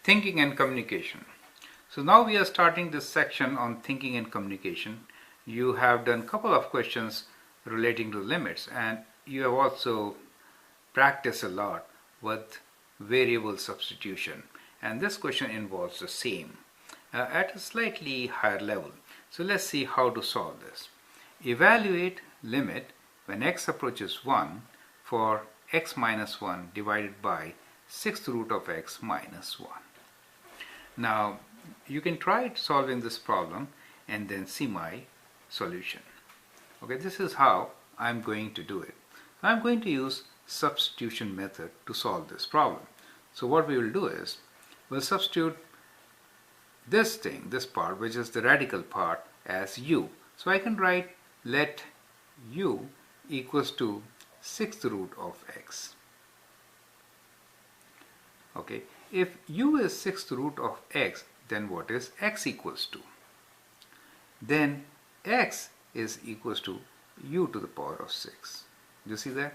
Thinking and communication. So now we are starting this section on thinking and communication. You have done a couple of questions relating to limits, and you have also practiced a lot with variable substitution, and this question involves the same at a slightly higher level. So let's see how to solve this. Evaluate limit when x approaches 1 for x minus 1 divided by sixth root of x minus 1. Now you can try solving this problem and then see my solution. Okay, this is how I'm going to do it. I'm going to use substitution method to solve this problem. So what we will do is we'll substitute this thing, this part, which is the radical part, as u. So I can write let u equals to sixth root of x. Okay, if u is sixth root of x, then what is x equals to? Then x is equals to u to the power of 6. Do you see that?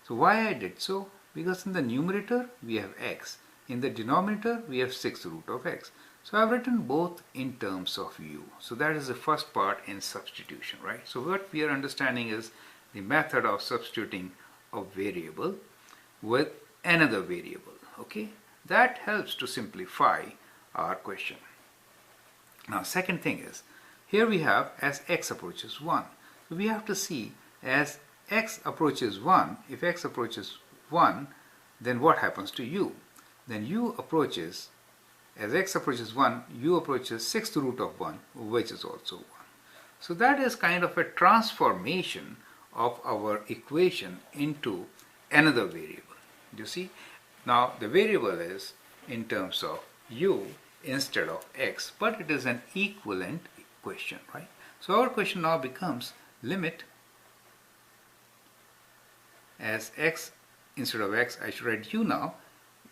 So why I did so? Because in the numerator we have x, in the denominator we have sixth root of x. So I've written both in terms of u. So that is the first part in substitution, right? So what we are understanding is the method of substituting a variable with another variable. Okay, that helps to simplify our question. Now second thing is, here we have as x approaches 1. So we have to see as x approaches 1, if x approaches 1, then what happens to u? Then u approaches, as x approaches 1, u approaches sixth root of 1, which is also 1. So that is kind of a transformation of our equation into another variable. Do you see? Now the variable is in terms of u instead of x, but it is an equivalent question, right? So our question now becomes limit as x instead of x, I should write u now,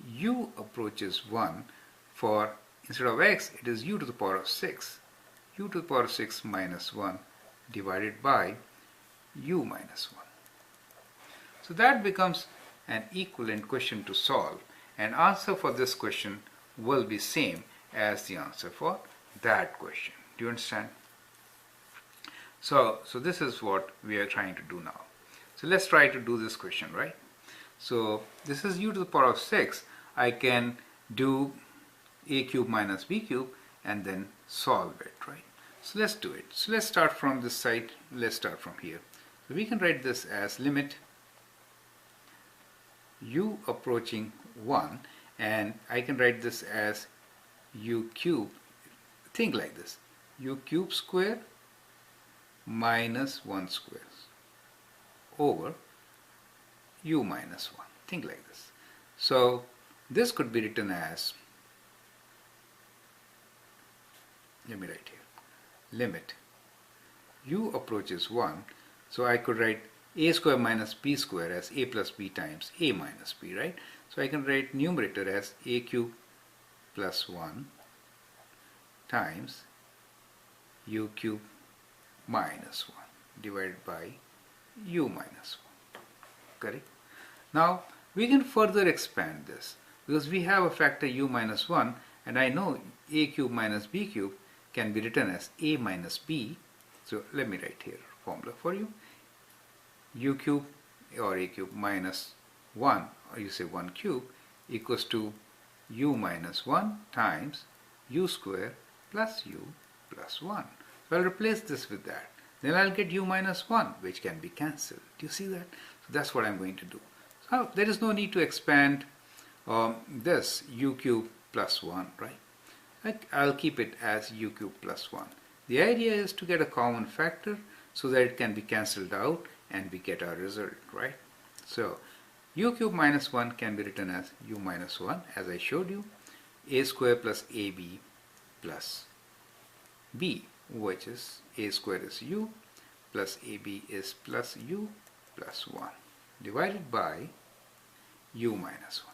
u approaches 1 for instead of x it is u to the power of 6, u to the power of 6 minus 1 divided by u minus 1. So that becomes an equivalent question to solve, and answer for this question will be same as the answer for that question. Do you understand? So this is what we are trying to do now. So let's try to do this question, right? So this is u to the power of 6. I can do a cube minus b cube and then solve it, right? So let's do it. So let's start from this side. Let's start from here. So we can write this as limit u approaching 1, and I can write this as u cube. Think like this: u cube square minus 1 square over u minus 1. Think like this. So this could be written as, let me write here, limit u approaches 1. So I could write a square minus b square as a plus b times a minus b, right? So I can write numerator as a cube plus 1 times u cube minus 1 divided by u minus 1. Correct? Now we can further expand this because we have a factor u minus 1, and I know a cube minus b cube can be written as a minus b. So let me write here formula for you: u cube or a cube minus 1, or you say 1 cube, equals to u minus 1 times u square plus u plus 1. So I'll replace this with that. Then I'll get u minus 1, which can be cancelled. Do you see that? So that's what I'm going to do. So there is no need to expand this u cube plus 1, right? I'll keep it as u cube plus 1. The idea is to get a common factor so that it can be cancelled out and we get our result, right? So u cube minus 1 can be written as u minus 1, as I showed you, a square plus ab plus b, which is a square is u plus ab is plus u plus 1 divided by u minus 1.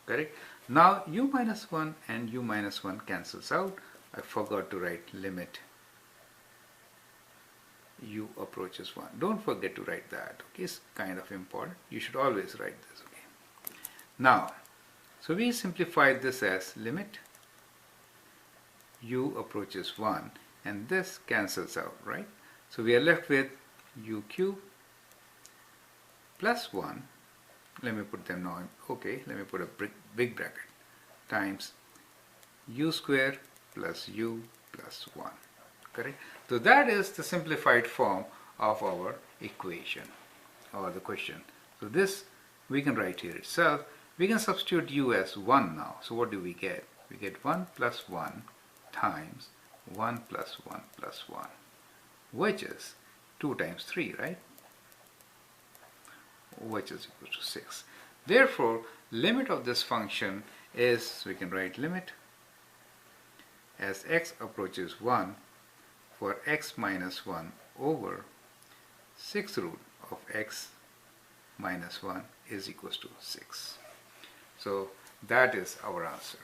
Correct? Now u minus 1 and u minus 1 cancels out. I forgot to write limit u approaches 1. Don't forget to write that. Okay, it's kind of important. You should always write this. Okay. Now So we simplified this as limit u approaches 1, and this cancels out, right? So we are left with u cube plus 1, let me put them now, okay, let me put a big bracket, times u square plus u plus 1, correct? So that is the simplified form of our equation or the question. So this we can write here itself. We can substitute u as 1 now. So what do we get? We get 1 plus 1 times 1 plus 1 plus 1, which is 2 times 3, right? Which is equal to 6. Therefore, limit of this function is, we can write limit as x approaches 1 for x minus 1 over 6 root of x minus 1 is equals to 6. So that is our answer.